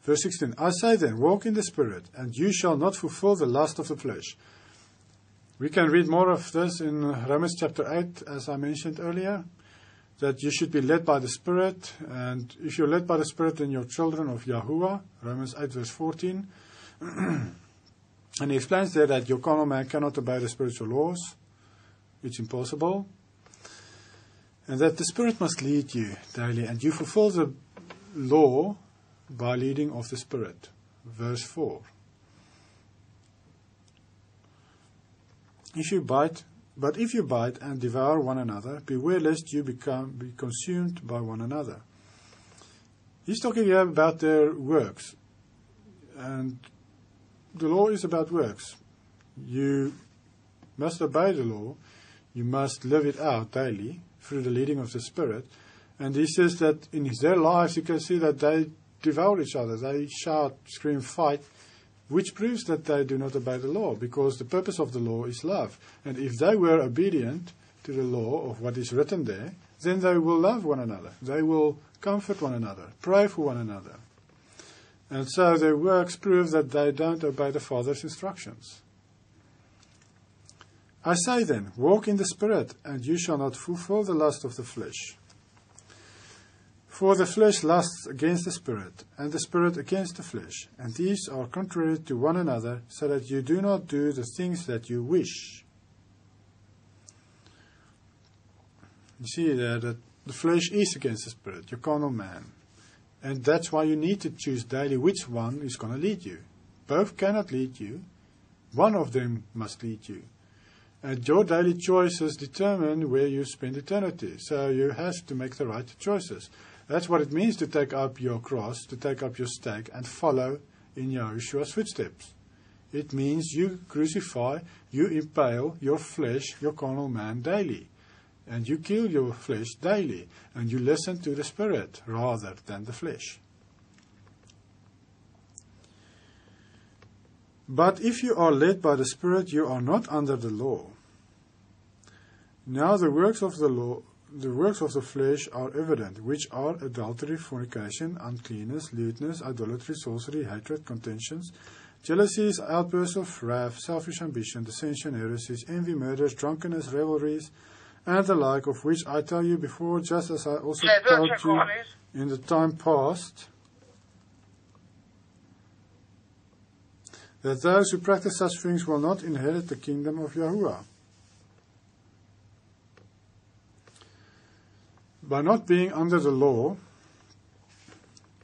Verse 16, I say then, walk in the Spirit, and you shall not fulfill the lust of the flesh. We can read more of this in Romans chapter 8, as I mentioned earlier, that you should be led by the Spirit, and if you're led by the Spirit, then you're children of Yahuwah, Romans 8 verse 14. And he explains there that your carnal man cannot obey the spiritual laws. It's impossible. And that the Spirit must lead you daily, and you fulfill the law by leading of the Spirit. Verse 4. But if you bite and devour one another, beware lest you be consumed by one another. He's talking here about their works. And the law is about works. You must obey the law. You must live it out daily through the leading of the Spirit. And he says that in their lives you can see that they devour each other. They shout, scream, fight, which proves that they do not obey the law, because the purpose of the law is love. And if they were obedient to the law of what is written there, then they will love one another. They will comfort one another, pray for one another. And so their works prove that they don't obey the Father's instructions. I say then, walk in the Spirit, and you shall not fulfill the lust of the flesh. For the flesh lusts against the Spirit, and the Spirit against the flesh, and these are contrary to one another, so that you do not do the things that you wish. You see there that the flesh is against the Spirit, your carnal man. And that's why you need to choose daily which one is going to lead you. Both cannot lead you. One of them must lead you. And your daily choices determine where you spend eternity. So you have to make the right choices. That's what it means to take up your cross, to take up your stake, and follow in Yahushua's footsteps. It means you crucify, you impale your flesh, your carnal man, daily. And you kill your flesh daily. And you listen to the Spirit rather than the flesh. But if you are led by the Spirit, you are not under the law. Now the works of the flesh are evident, which are adultery, fornication, uncleanness, lewdness, idolatry, sorcery, hatred, contentions, jealousies, outbursts of wrath, selfish ambition, dissension, heresies, envy, murders, drunkenness, revelries, and the like, of which I tell you before, just as I also told you in the time past, that those who practice such things will not inherit the kingdom of Yahuwah. By not being under the law,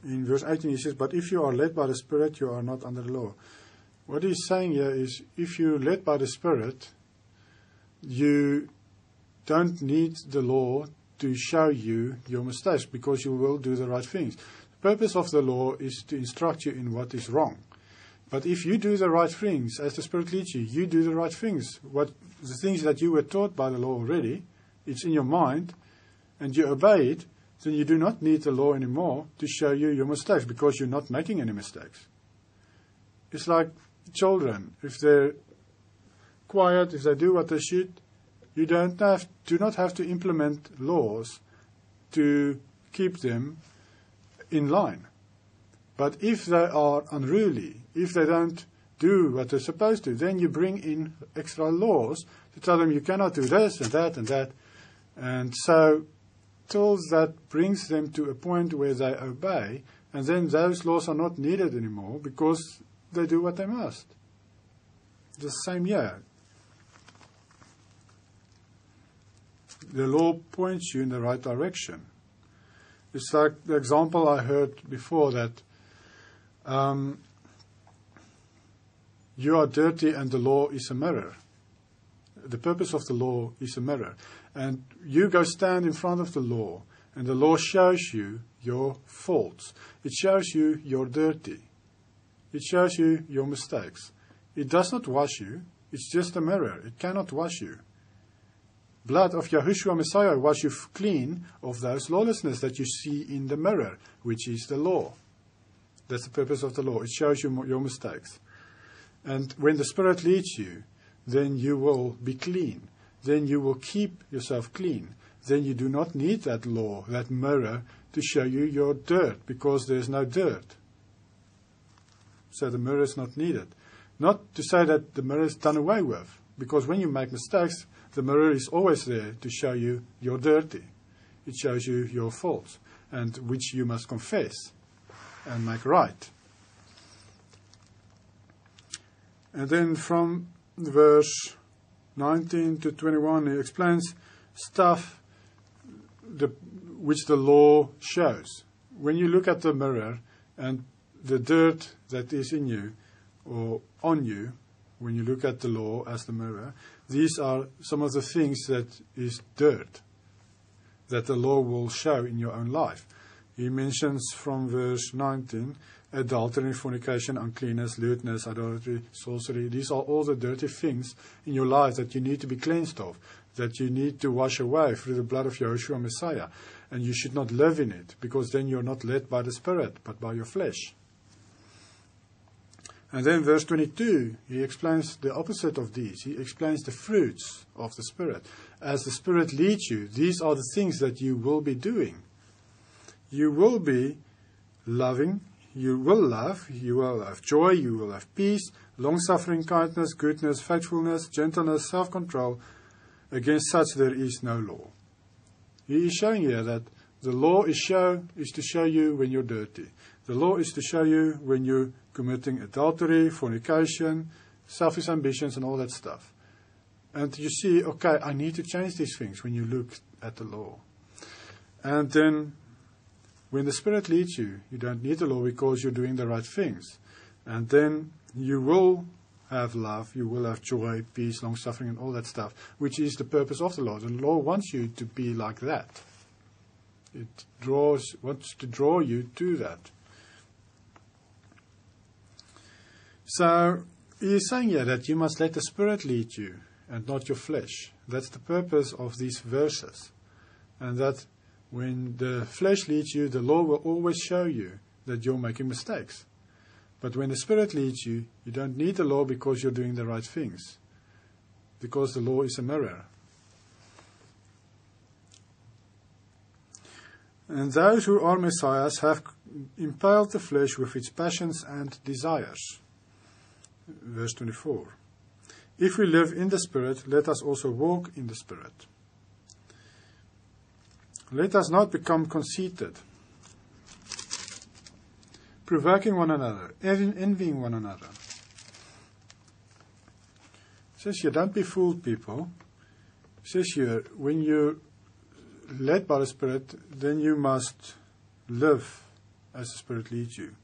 in verse 18 he says, but if you are led by the Spirit, you are not under the law. What he's saying here is, if you're led by the Spirit, you don't need the law to show you your mistakes, because you will do the right things. The purpose of the law is to instruct you in what is wrong. But if you do the right things, as the Spirit leads you, you do the right things. The things that you were taught by the law already, it's in your mind, and you obey it, then you do not need the law anymore to show you your mistakes, because you're not making any mistakes. It's like children. If they're quiet, if they do what they should, you do not have to implement laws to keep them in line. But if they are unruly, if they don't do what they're supposed to, then you bring in extra laws to tell them you cannot do this and that and that. And so, till that brings them to a point where they obey, and then those laws are not needed anymore because they do what they must. The same here. The law points you in the right direction. It's like the example I heard before that you are dirty and the law is a mirror. The purpose of the law is a mirror. And you go stand in front of the law, and the law shows you your faults. It shows you you're dirty. It shows you your mistakes. It does not wash you. It's just a mirror. It cannot wash you. Blood of Yahushua Messiah wash you clean of those lawlessness that you see in the mirror, which is the law. That's the purpose of the law. It shows you your mistakes. And when the Spirit leads you, then you will be clean. Then you will keep yourself clean. Then you do not need that law, that mirror, to show you your dirt, because there's no dirt. so the mirror is not needed. Not to say that the mirror is done away with, because when you make mistakes, the mirror is always there to show you you're dirty. It shows you your faults, and which you must confess and make right. And then from verse 19 to 21, he explains stuff which the law shows. When you look at the mirror and the dirt that is in you or on you, when you look at the law as the mirror, these are some of the things that is dirt that the law will show in your own life. He mentions from verse 19, adultery, fornication, uncleanness, lewdness, idolatry, sorcery. These are all the dirty things in your life that you need to be cleansed of, that you need to wash away through the blood of Yahushua Messiah. And you should not live in it, because then you're not led by the Spirit, but by your flesh. And then verse 22, he explains the opposite of these. He explains the fruits of the Spirit. As the Spirit leads you, these are the things that you will be doing. You will be loving, you will love, you will have joy, you will have peace, long-suffering, kindness, goodness, faithfulness, gentleness, self-control. Against such there is no law. He is showing here that the law is to show you when you're dirty. The law is to show you when you're committing adultery, fornication, selfish ambitions, and all that stuff. And you see, okay, I need to change these things when you look at the law. And then when the Spirit leads you, you don't need the law because you're doing the right things. And then you will have love, you will have joy, peace, long-suffering, and all that stuff, which is the purpose of the law. The law wants you to be like that. It wants to draw you to that. So, he is saying here that you must let the Spirit lead you and not your flesh. That's the purpose of these verses. And that when the flesh leads you, the law will always show you that you're making mistakes. But when the Spirit leads you, you don't need the law because you're doing the right things. Because the law is a mirror. And those who are Messiahs have impaled the flesh with its passions and desires. Verse 24. If we live in the Spirit, let us also walk in the Spirit. Let us not become conceited, provoking one another, envying one another. It says here, don't be fooled, people. It says here, when you're led by the Spirit, then you must live as the Spirit leads you.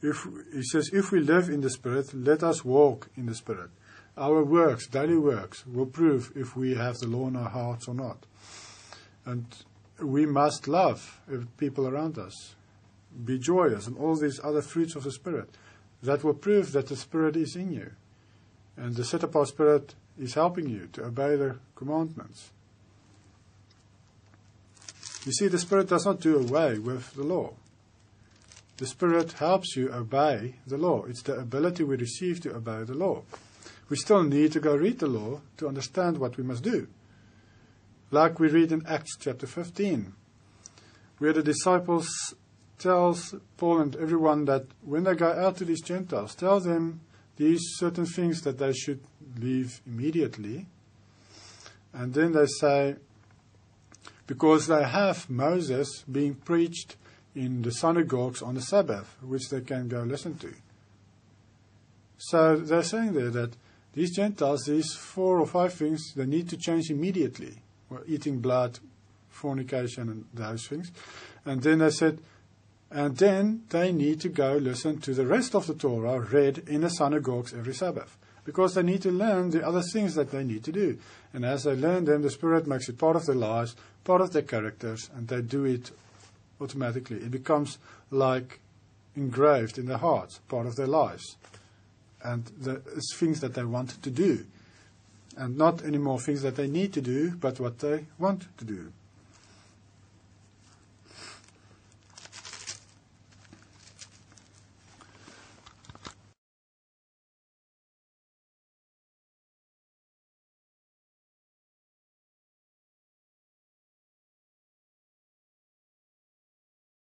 He says, if we live in the Spirit, let us walk in the Spirit. Our works, daily works, will prove if we have the law in our hearts or not. And we must love people around us, be joyous, and all these other fruits of the Spirit. That will prove that the Spirit is in you. And the set-apart Spirit is helping you to obey the commandments. You see, the Spirit does not do away with the law. The Spirit helps you obey the law. It's the ability we receive to obey the law. We still need to go read the law to understand what we must do. Like we read in Acts chapter 15, where the disciples tells Paul and everyone that when they go out to these Gentiles, tell them these certain things that they should leave immediately. And then they say, because they have Moses being preached in the synagogues on the Sabbath, which they can go listen to. So they're saying there that these Gentiles, these 4 or 5 things, they need to change immediately. Well, eating blood, fornication, and those things. And then they said, and then they need to go listen to the rest of the Torah read in the synagogues every Sabbath. Because they need to learn the other things that they need to do. And as they learn them, the Spirit makes it part of their lives, part of their characters, and they do it automatically. It becomes like engraved in their hearts, part of their lives. And it's things that they want to do. And not anymore things that they need to do, but what they want to do.